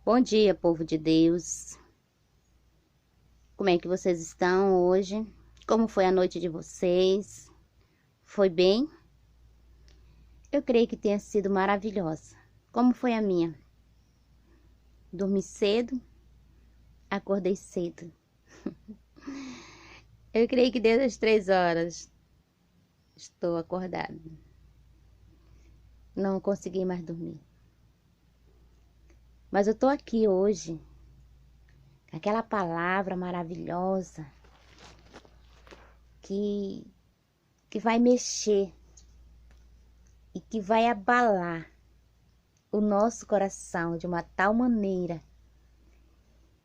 Bom dia, povo de Deus. Como é que vocês estão hoje? Como foi a noite de vocês? Foi bem? Eu creio que tenha sido maravilhosa. Como foi a minha? Dormi cedo, acordei cedo. Eu creio que desde as 3 horas estou acordada. Não consegui mais dormir. Mas eu tô aqui hoje com aquela palavra maravilhosa que vai mexer e que vai abalar o nosso coração de uma tal maneira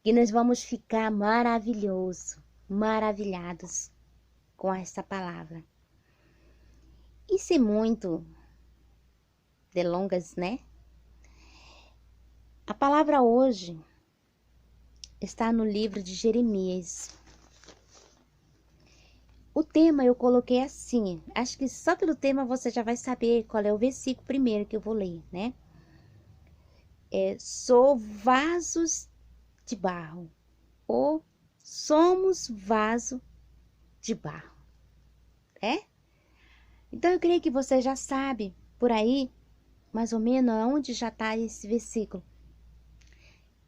que nós vamos ficar maravilhados com essa palavra. E sem muito delongas, né? A palavra hoje está no livro de Jeremias. O tema eu coloquei assim, acho que só pelo tema você já vai saber qual é o versículo primeiro que eu vou ler, né? Sou vasos de barro, ou somos vaso de barro, Então eu creio que você já sabe por aí, mais ou menos, onde já está esse versículo.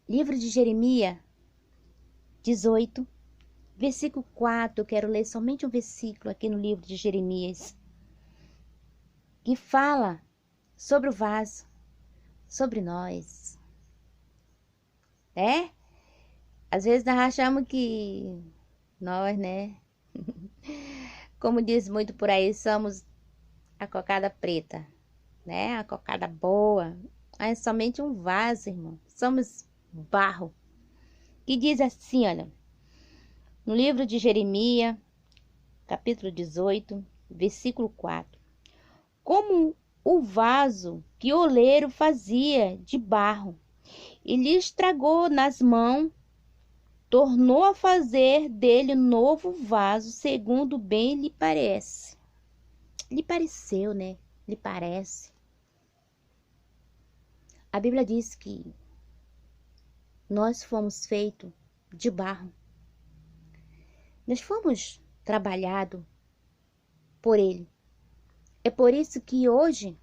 Livro de Jeremias 18, versículo 4, eu quero ler somente um versículo aqui no livro de Jeremias, que fala sobre o vaso, sobre nós. Às vezes nós achamos que nós, como diz muito por aí, somos a cocada preta, a cocada boa. É somente um vaso, irmão. Somos barro. Que diz assim, olha, no livro de Jeremias, capítulo 18, versículo 4. Como o vaso que o oleiro fazia de barro e lhe estragou nas mãos, tornou a fazer dele novo vaso, segundo bem lhe parece. Lhe pareceu, Lhe parece. A Bíblia diz que nós fomos feitos de barro. Nós fomos trabalhados por Ele. É por isso que hoje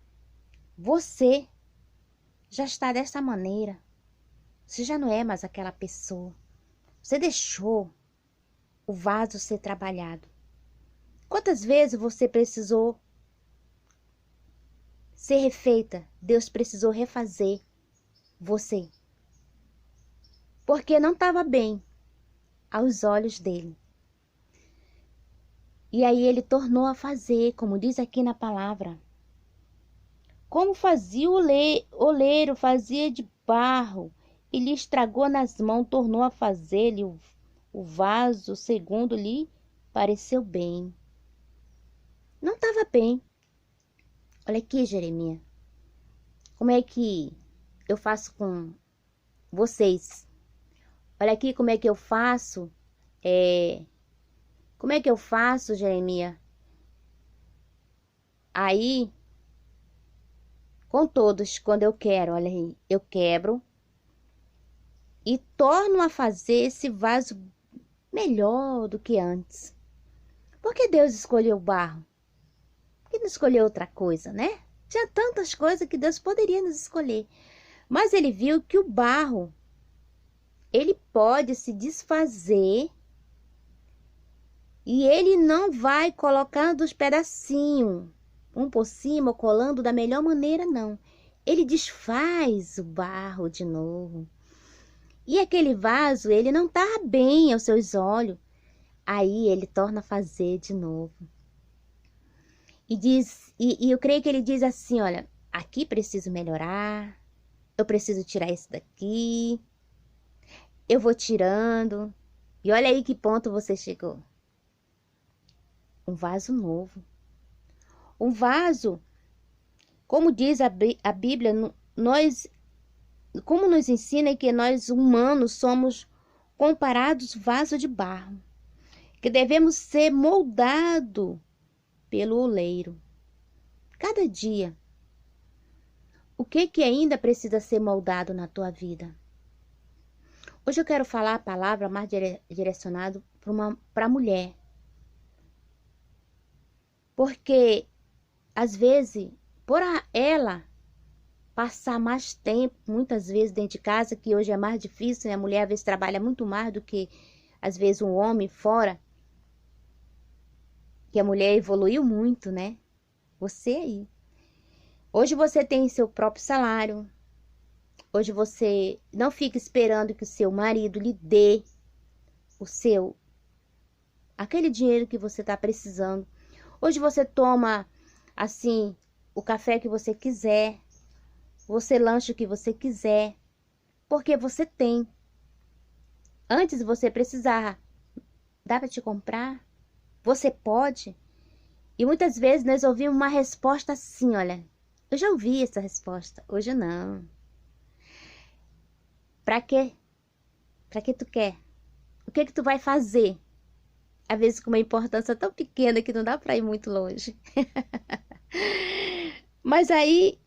você já está dessa maneira. Você já não é mais aquela pessoa. Você deixou o vaso ser trabalhado. Quantas vezes você precisou ser refeita? Deus precisou refazer você. Porque não estava bem aos olhos dele. E aí ele tornou a fazer, como diz aqui na palavra. Como fazia o oleiro, fazia de barro, e lhe estragou nas mãos, tornou a fazer-lhe o vaso segundo lhe pareceu bem. Não estava bem. Olha aqui, Jeremias. Como é que eu faço com vocês? Olha aqui como é que eu faço. Como é que eu faço, Jeremias? Aí, com todos, quando eu quero, olha aí, eu quebro e torno a fazer esse vaso melhor do que antes. Por que Deus escolheu o barro? Por que não escolheu outra coisa, Tinha tantas coisas que Deus poderia nos escolher. Mas ele viu que o barro, ele pode se desfazer e ele não vai colocando os pedacinhos, um por cima, colando da melhor maneira, não. Ele desfaz o barro de novo. E aquele vaso, ele não está bem aos seus olhos. Aí ele torna a fazer de novo. E eu creio que ele diz assim, olha, aqui preciso melhorar, eu preciso tirar isso daqui, eu vou tirando. E olha aí que ponto você chegou. Um vaso novo. Um vaso, como diz a Bíblia, como nos ensina que nós humanos somos comparados vaso de barro, que devemos ser moldados pelo oleiro. Cada dia. O que ainda precisa ser moldado na tua vida? Hoje eu quero falar a palavra mais direcionada para a mulher. Porque, às vezes, ela passar mais tempo, muitas vezes dentro de casa, que hoje é mais difícil, né? A mulher às vezes trabalha muito mais do que, às vezes, um homem fora. Que a mulher evoluiu muito, né? Você aí. Hoje você tem seu próprio salário. Hoje você não fica esperando que o seu marido lhe dê aquele dinheiro que você está precisando. Hoje você toma, assim, o café que você quiser. Você lancha o que você quiser. Porque você tem. Antes você precisava. Dá para te comprar? Você pode? E muitas vezes nós ouvimos uma resposta assim, olha. Eu já ouvi essa resposta. Hoje não. Pra quê? Pra que tu quer? O que que tu vai fazer? Às vezes com uma importância tão pequena que não dá pra ir muito longe. Mas aí,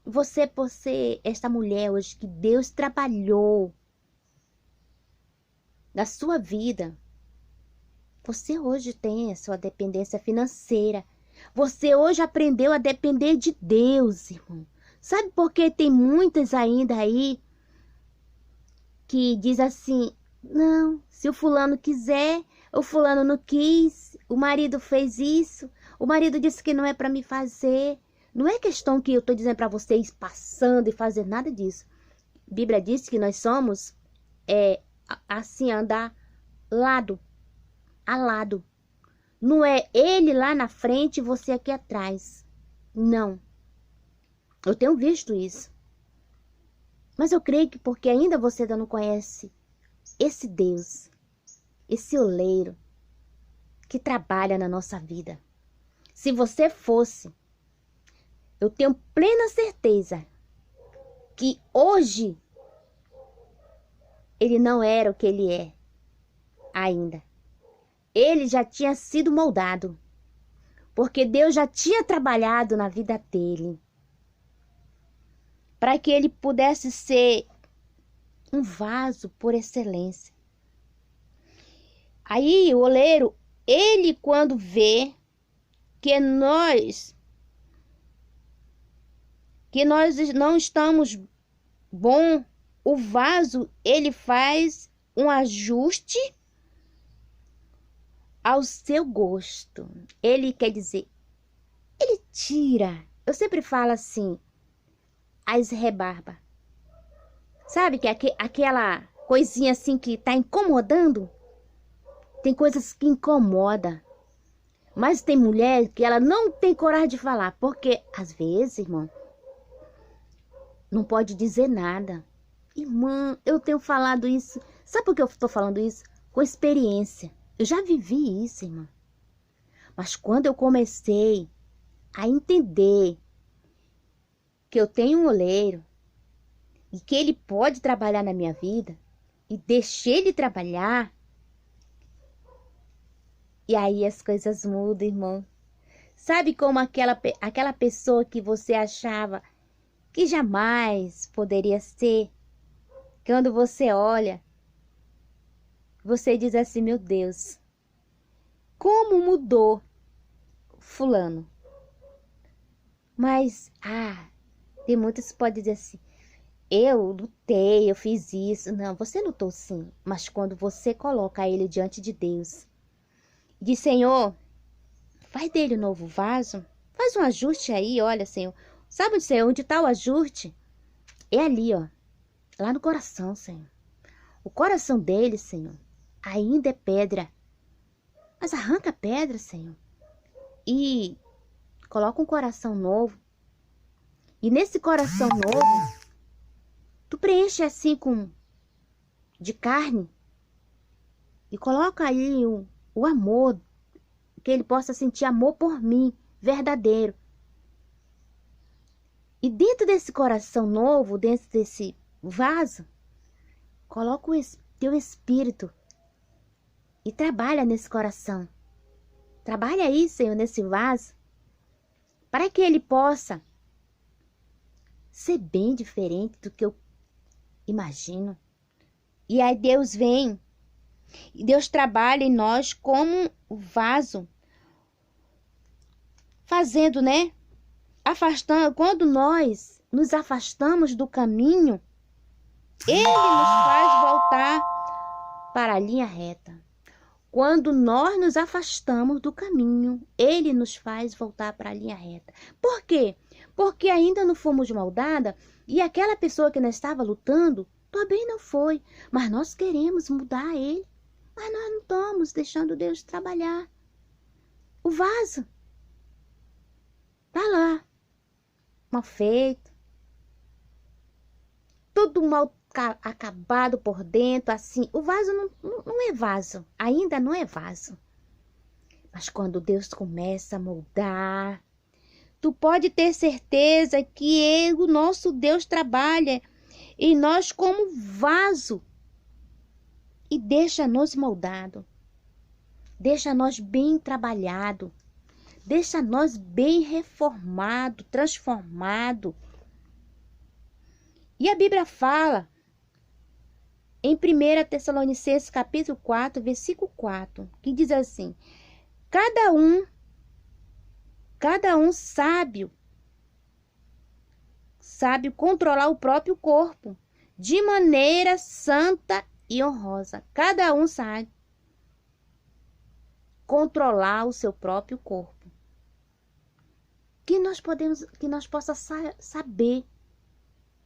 por ser esta mulher hoje que Deus trabalhou na sua vida, você hoje tem a sua dependência financeira. Você hoje aprendeu a depender de Deus, irmão. Sabe por que tem muitas ainda aí que diz assim, não, se o fulano quiser, o fulano não quis, o marido fez isso, o marido disse que não é para me fazer. Não é questão que eu estou dizendo para vocês passando e fazer nada disso. A Bíblia diz que nós somos assim, andar lado a lado. Não é ele lá na frente e você aqui atrás. Não. Eu tenho visto isso. Mas eu creio que porque ainda você ainda não conhece esse Deus, esse oleiro que trabalha na nossa vida. Se você fosse, eu tenho plena certeza que hoje ele não era o que ele é ainda. Ele já tinha sido moldado, porque Deus já tinha trabalhado na vida dele, para que ele pudesse ser um vaso por excelência. Aí o oleiro, ele quando vê que nós não estamos bom, o vaso, ele faz um ajuste ao seu gosto. Ele quer dizer, ele tira. Eu sempre falo assim, as rebarbas. Sabe que aquela coisinha assim que tá incomodando? Tem coisas que incomodam. Mas tem mulher que ela não tem coragem de falar. Porque, às vezes, irmão, não pode dizer nada. Irmã, eu tenho falado isso. Sabe por que eu estou falando isso? Com experiência. Eu já vivi isso, irmã. Mas quando eu comecei a entender que eu tenho um oleiro e que ele pode trabalhar na minha vida e deixei ele trabalhar, e aí as coisas mudam, irmão. Sabe como aquela pessoa que você achava que jamais poderia ser? Quando você olha, você diz assim, meu Deus, como mudou fulano? Mas, tem muitos que podem dizer assim, eu lutei, eu fiz isso. Não, você lutou sim, mas quando você coloca ele diante de Deus, diz, Senhor, faz dele um novo vaso, faz um ajuste aí, olha, Senhor. Sabe, Senhor, onde está o ajuste? É ali, ó, lá no coração, Senhor. O coração dele, Senhor, ainda é pedra. Mas arranca a pedra, Senhor, e coloca um coração novo. E nesse coração novo, tu preenche assim de carne e coloca aí o amor, que ele possa sentir amor por mim, verdadeiro. E dentro desse coração novo, dentro desse vaso, coloca teu espírito e trabalha nesse coração. Trabalha aí, Senhor, nesse vaso, para que ele possa ser bem diferente do que eu imagino. E aí Deus vem, e Deus trabalha em nós como o vaso, fazendo, né? Afastando, quando nós nos afastamos do caminho, Ele nos faz voltar para a linha reta. Quando nós nos afastamos do caminho, Ele nos faz voltar para a linha reta. Por quê? Porque ainda não fomos moldadas e aquela pessoa que nós estava lutando também não foi. Mas nós queremos mudar Ele. Mas nós não estamos deixando Deus trabalhar. O vaso tá lá, mal feito, tudo mal acabado por dentro, assim. O vaso não é vaso, ainda não é vaso. Mas quando Deus começa a moldar, tu pode ter certeza que o nosso Deus trabalha em nós como vaso e deixa nós moldado, deixa nós bem trabalhado, deixa nós bem reformado, transformado. E a Bíblia fala em 1 Tessalonicenses capítulo 4, versículo 4, que diz assim: cada um sábio controlar o próprio corpo de maneira santa e honrosa. Cada um sabe controlar o seu próprio corpo. Que nós possa saber,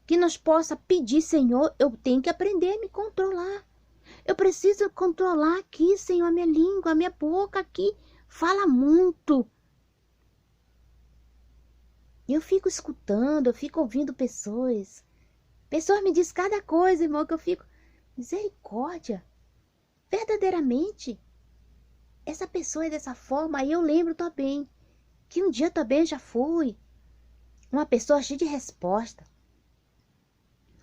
que nós possa pedir: Senhor, eu tenho que aprender a me controlar. Eu preciso controlar aqui, Senhor, a minha língua, a minha boca aqui fala muito. Eu fico escutando, eu fico ouvindo pessoas. Pessoas me dizem cada coisa, irmão, que eu fico: misericórdia. Verdadeiramente, essa pessoa é dessa forma. Aí eu lembro também que um dia também já fui uma pessoa cheia de resposta.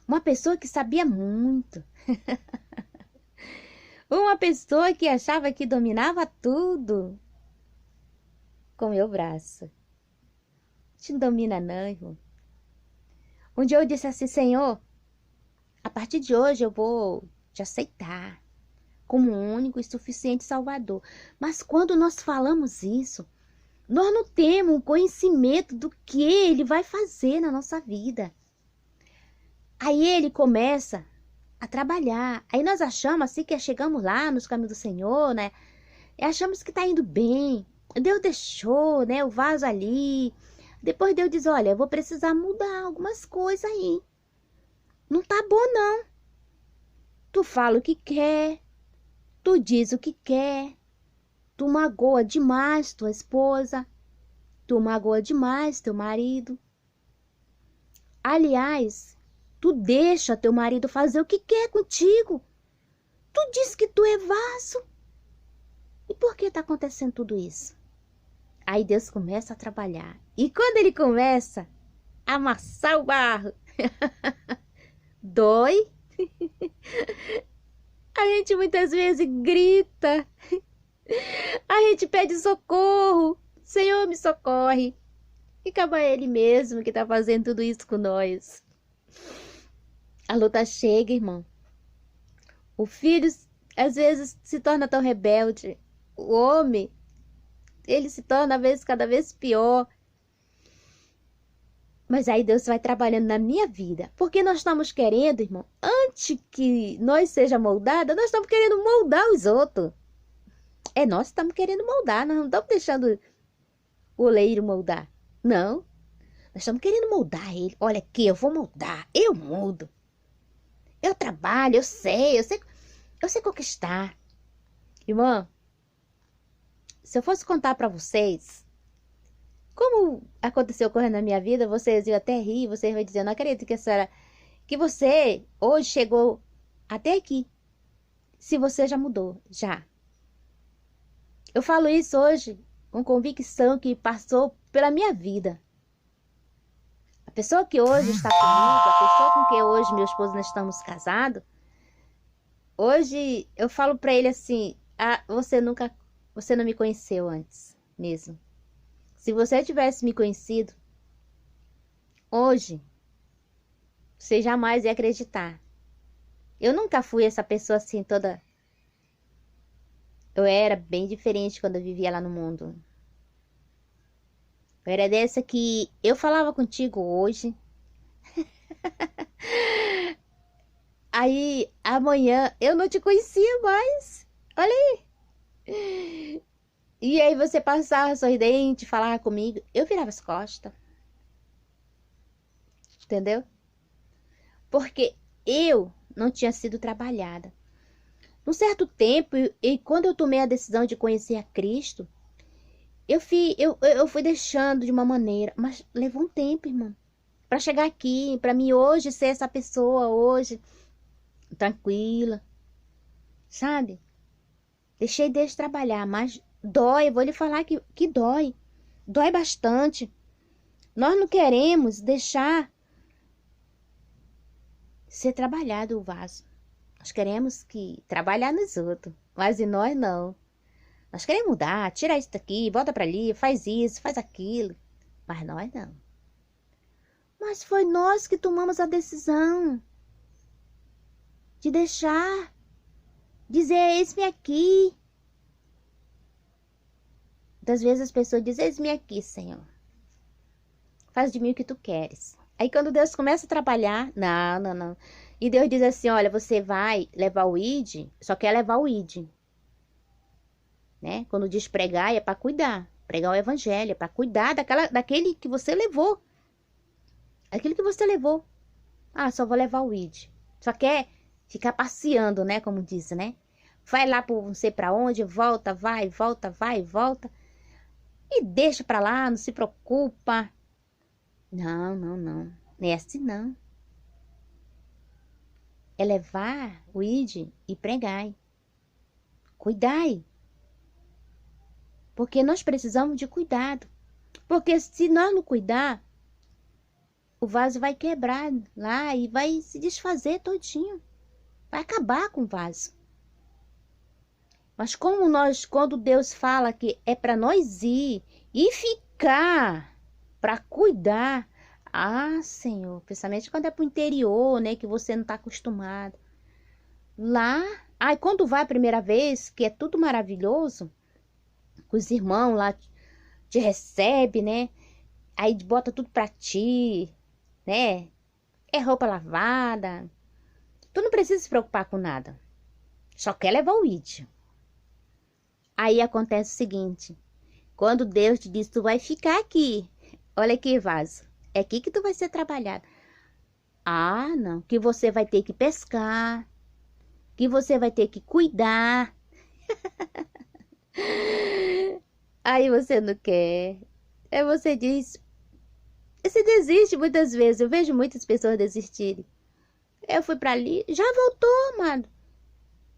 Uma pessoa que sabia muito. Uma pessoa que achava que dominava tudo com meu braço. Não domina não, irmão. Um dia eu disse assim: Senhor, a partir de hoje eu vou te aceitar como único e suficiente Salvador. Mas quando nós falamos isso, nós não temos um conhecimento do que Ele vai fazer na nossa vida. Aí Ele começa a trabalhar. Aí nós achamos assim que chegamos lá nos caminhos do Senhor, né? E achamos que tá indo bem. Deus deixou, né, o vaso ali. Depois Deus diz: olha, eu vou precisar mudar algumas coisas aí. Não tá bom, não. Tu fala o que quer. Tu diz o que quer. Tu magoa demais tua esposa. Tu magoa demais teu marido. Aliás, tu deixa teu marido fazer o que quer contigo. Tu diz que tu é vaso. E por que tá acontecendo tudo isso? Aí Deus começa a trabalhar. E quando Ele começa a amassar o barro, dói. A gente muitas vezes grita. A gente pede socorro. Senhor, me socorre. E acaba Ele mesmo que tá fazendo tudo isso com nós. A luta chega, irmão. O filho às vezes se torna tão rebelde. O homem, ele se torna cada vez pior. Mas aí Deus vai trabalhando na minha vida. Porque nós estamos querendo, irmão, antes que nós seja moldada, nós estamos querendo moldar os outros. É nós que estamos querendo moldar, nós não estamos deixando o oleiro moldar. Não. Nós estamos querendo moldar ele. Olha aqui, eu vou moldar. Eu mudo. Eu trabalho, eu sei conquistar. Irmã, se eu fosse contar para vocês como aconteceu correndo na minha vida, vocês iam até rir, vocês vão dizer: não acredito que você hoje chegou até aqui. Se você já mudou, já. Eu falo isso hoje com convicção que passou pela minha vida. A pessoa que hoje está comigo, a pessoa com quem hoje meu esposo nós estamos casados, hoje eu falo para ele assim: você não me conheceu antes mesmo. Se você tivesse me conhecido hoje, você jamais ia acreditar. Eu nunca fui essa pessoa assim toda. Eu era bem diferente quando eu vivia lá no mundo. Eu era dessa que eu falava contigo hoje. Aí amanhã eu não te conhecia mais. Olha aí. E aí você passava sorridente, falava comigo. Eu virava as costas. Entendeu? Porque eu não tinha sido trabalhada. Num certo tempo, e quando eu tomei a decisão de conhecer a Cristo, eu fui deixando de uma maneira, mas levou um tempo, irmão, para chegar aqui, para mim hoje ser essa pessoa hoje tranquila, sabe? Deixei Deus trabalhar, mas dói, eu vou lhe falar que dói, dói bastante. Nós não queremos deixar ser trabalhado o vaso. Nós queremos que trabalhar nos outros, mas em nós não. Nós queremos mudar, tira isso daqui, volta para ali, faz isso, faz aquilo. Mas nós não. Mas foi nós que tomamos a decisão de deixar, dizer, eis-me aqui. Muitas vezes as pessoas dizem, eis-me aqui, Senhor. Faz de mim o que tu queres. Aí quando Deus começa a trabalhar, não. E Deus diz assim, olha, você vai levar o ID, só quer levar o ID. Né? Quando diz pregar, é para cuidar. Pregar o evangelho, é para cuidar daquele que você levou. Aquilo que você levou. Ah, só vou levar o ID. Só quer ficar passeando, né? Como diz, né? Vai lá por não sei para onde, volta, vai, volta. E deixa para lá, não se preocupa. Não. Não é assim, não. É levar o ID e pregai. Cuidai. Porque nós precisamos de cuidado. Porque se nós não cuidar, o vaso vai quebrar lá e vai se desfazer todinho. Vai acabar com o vaso. Mas quando Deus fala que é para nós ir e ficar para cuidar. Ah, Senhor, principalmente quando é para o interior, né, que você não está acostumado. Lá, quando vai a primeira vez, que é tudo maravilhoso, os irmãos lá te recebem, né? Aí bota tudo para ti, né? É roupa lavada. Tu não precisa se preocupar com nada. Só quer levar o ID. Aí acontece o seguinte. Quando Deus te diz, tu vai ficar aqui. Olha aqui, vaso. É aqui que tu vai ser trabalhado. Ah, não. Que você vai ter que pescar. Que você vai ter que cuidar. Aí você não quer. Aí você diz. Você desiste muitas vezes. Eu vejo muitas pessoas desistirem. Eu fui pra ali. Já voltou, amado.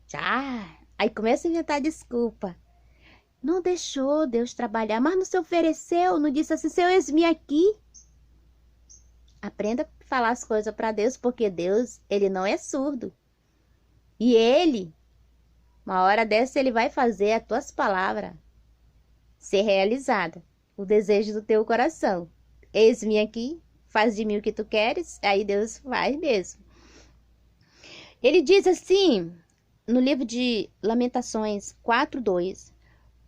Já. Aí começa a inventar desculpa. Não deixou Deus trabalhar, mas não se ofereceu, não disse assim, seu eis-me aqui. Aprenda a falar as coisas para Deus, porque Deus, ele não é surdo. E ele, uma hora dessa, ele vai fazer as tuas palavras ser realizada. O desejo do teu coração. Eis-me aqui, faz de mim o que tu queres, aí Deus faz mesmo. Ele diz assim, no livro de Lamentações 4:2,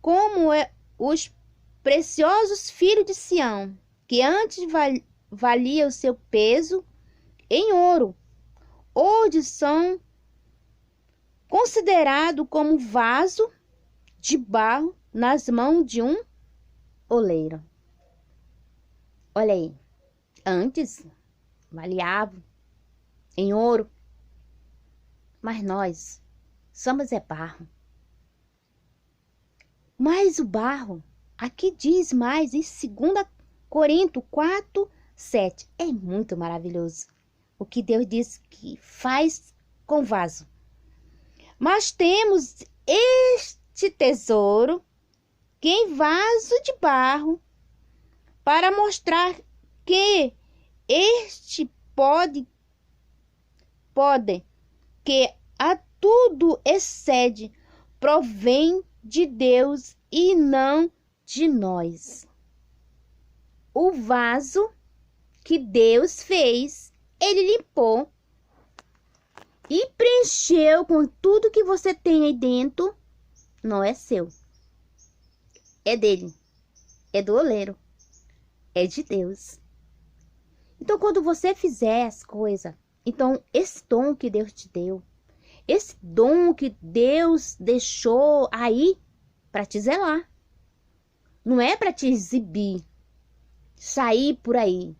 como os preciosos filhos de Sião, que antes valia o seu peso em ouro, hoje são considerados como vaso de barro nas mãos de um oleiro. Olha aí, antes valiavam em ouro, mas nós somos barro. Mas o barro, aqui diz mais em 2 Coríntios 4:7. É muito maravilhoso o que Deus diz que faz com vaso. Mas temos este tesouro que em vaso de barro, para mostrar que este pode que a tudo excede, provém de Deus e não de nós. O vaso que Deus fez, ele limpou e preencheu encheu com tudo que você tem aí dentro, não é seu. É dele. É do oleiro. É de Deus. Então, quando você fizer as coisas, então, esse dom que Deus te deu, esse dom que Deus deixou aí para te zelar, não é para te exibir, sair por aí.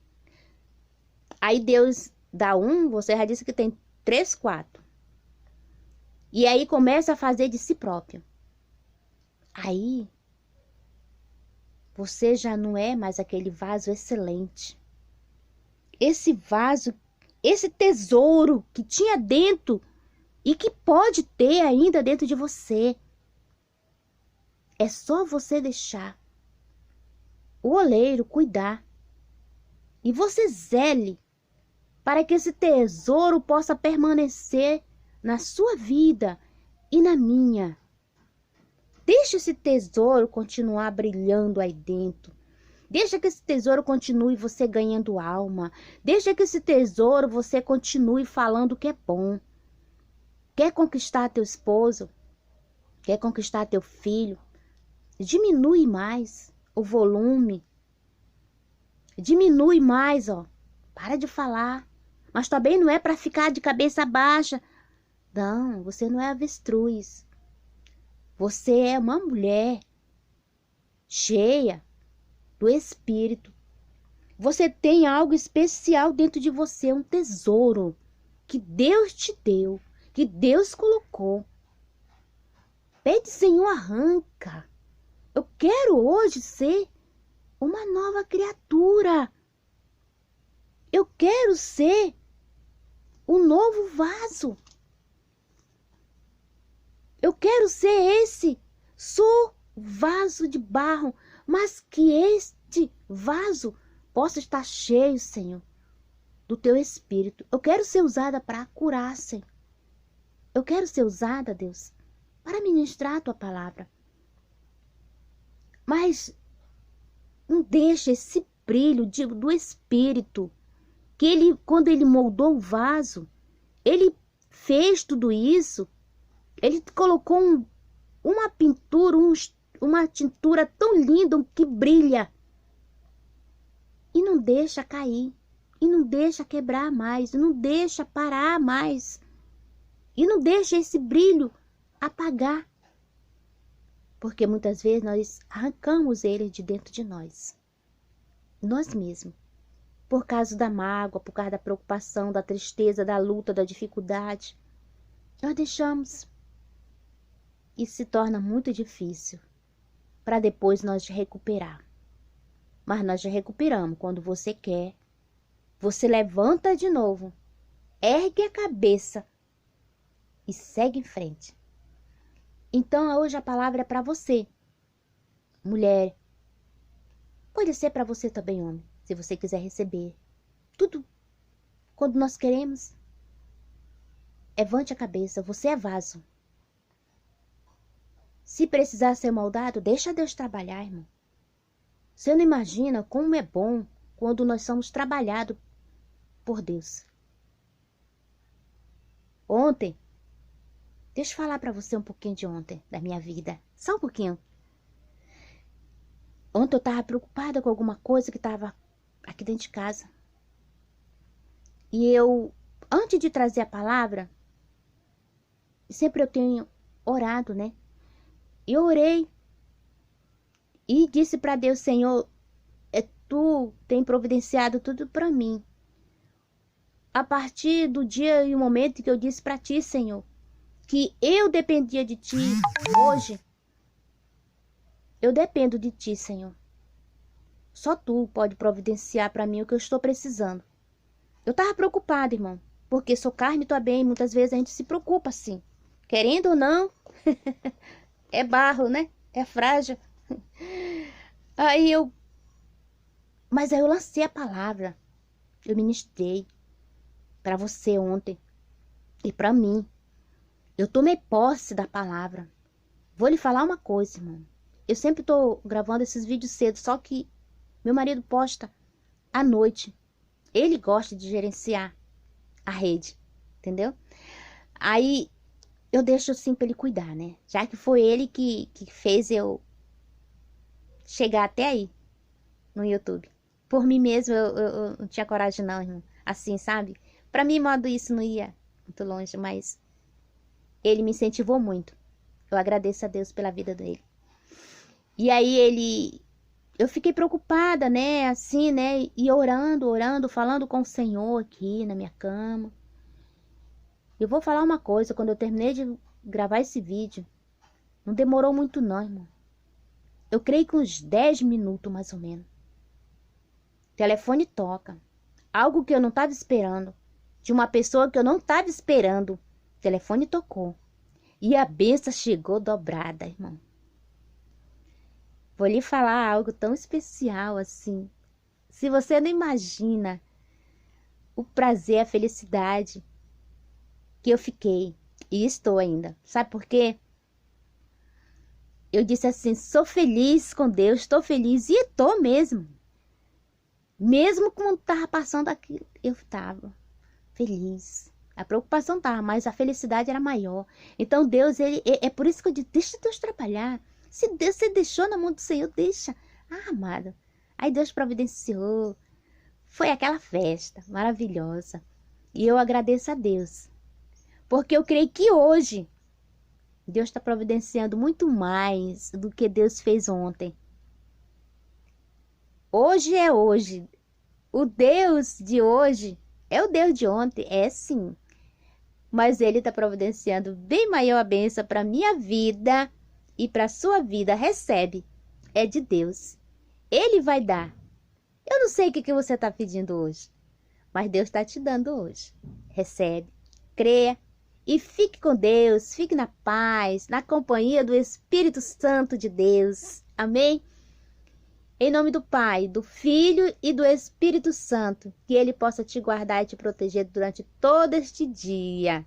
Aí Deus dá um, você já disse que tem 3, 4. E aí começa a fazer de si próprio. Aí você já não é mais aquele vaso excelente. Esse vaso, esse tesouro que tinha dentro e que pode ter ainda dentro de você. É só você deixar o oleiro cuidar. E você zele para que esse tesouro possa permanecer na sua vida e na minha. Deixa esse tesouro continuar brilhando aí dentro. Deixa que esse tesouro continue você ganhando alma. Deixa que esse tesouro você continue falando que é bom. Quer conquistar teu esposo? Quer conquistar teu filho? Diminui mais o volume. Diminui mais, ó. Para de falar. Mas também não é para ficar de cabeça baixa. Não, você não é avestruz. Você é uma mulher cheia do Espírito. Você tem algo especial dentro de você, um tesouro que Deus te deu, que Deus colocou. Pede, Senhor, arranca. Eu quero hoje ser uma nova criatura. Eu quero ser um novo vaso. Eu quero ser esse. Sou vaso de barro, mas que este vaso possa estar cheio, Senhor, do teu Espírito. Eu quero ser usada para curar, Senhor. Eu quero ser usada, Deus, para ministrar a tua palavra. Mas não deixa esse brilho do Espírito, que ele, quando ele moldou o vaso, ele fez tudo isso, ele colocou uma pintura, uma tintura tão linda que brilha. E não deixa cair, e não deixa quebrar mais, e não deixa parar mais, e não deixa esse brilho apagar. Porque muitas vezes nós arrancamos ele de dentro de nós mesmos. Por causa da mágoa, por causa da preocupação, da tristeza, da luta, da dificuldade. Nós deixamos. E se torna muito difícil para depois nós recuperar. Mas nós já recuperamos quando você quer. Você levanta de novo, ergue a cabeça e segue em frente. Então hoje a palavra é para você, mulher. Pode ser para você também, homem, se você quiser receber. Tudo quando nós queremos. Levante a cabeça, você é vaso. Se precisar ser moldado, deixa Deus trabalhar, irmão. Você não imagina como é bom quando nós somos trabalhados por Deus. Ontem, deixa eu falar para você um pouquinho de ontem, da minha vida. Só um pouquinho. Ontem eu estava preocupada com alguma coisa que estava aqui dentro de casa. E eu, antes de trazer a palavra, sempre eu tenho orado, né? Eu orei e disse para Deus, Senhor, Tu tem providenciado tudo para mim. A partir do dia e o momento que eu disse para Ti, Senhor, que eu dependia de Ti, hoje, eu dependo de Ti, Senhor. Só Tu pode providenciar para mim o que eu estou precisando. Eu estava preocupada, irmão, porque sou carne também, muitas vezes a gente se preocupa assim. Querendo ou não, é barro, né? É frágil. Mas aí eu lancei a palavra. Eu ministrei para você ontem e para mim. Eu tomei posse da palavra. Vou lhe falar uma coisa, irmão. Eu sempre tô gravando esses vídeos cedo, só que meu marido posta à noite. Ele gosta de gerenciar a rede, entendeu? Aí eu deixo assim pra ele cuidar, né? Já que foi ele que fez eu chegar até aí no YouTube. Por mim mesmo, eu não tinha coragem não, irmão. Assim, sabe? Pra mim, modo isso não ia muito longe, mas ele me incentivou muito. Eu agradeço a Deus pela vida dele. E aí eu fiquei preocupada, né? Assim, né? E orando, falando com o Senhor aqui na minha cama. Eu vou falar uma coisa, quando eu terminei de gravar esse vídeo, não demorou muito não, irmão. Eu creio que uns 10 minutos, mais ou menos. O telefone toca. Algo que eu não estava esperando. De uma pessoa que eu não estava esperando. O telefone tocou. E a bênção chegou dobrada, irmão. Vou lhe falar algo tão especial assim. Se você não imagina o prazer, a felicidade que eu fiquei. E estou ainda. Sabe por quê? Eu disse assim, sou feliz com Deus, estou feliz. E estou mesmo. Mesmo quando estava passando aquilo, eu estava feliz. A preocupação estava, mas a felicidade era maior. Então Deus, é por isso que eu digo, deixa Deus trabalhar. Se Deus você deixou na mão do Senhor, deixa. Ah, amado. Aí Deus providenciou. Foi aquela festa maravilhosa. E eu agradeço a Deus. Porque eu creio que hoje Deus está providenciando muito mais do que Deus fez ontem. Hoje é hoje. O Deus de hoje é o Deus de ontem, é sim. Mas Ele está providenciando bem maior a bênção para a minha vida e para a sua vida. Recebe. É de Deus. Ele vai dar. Eu não sei o que você está pedindo hoje, mas Deus está te dando hoje. Recebe. Creia. E fique com Deus. Fique na paz, na companhia do Espírito Santo de Deus. Amém? Em nome do Pai, do Filho e do Espírito Santo, que Ele possa te guardar e te proteger durante todo este dia.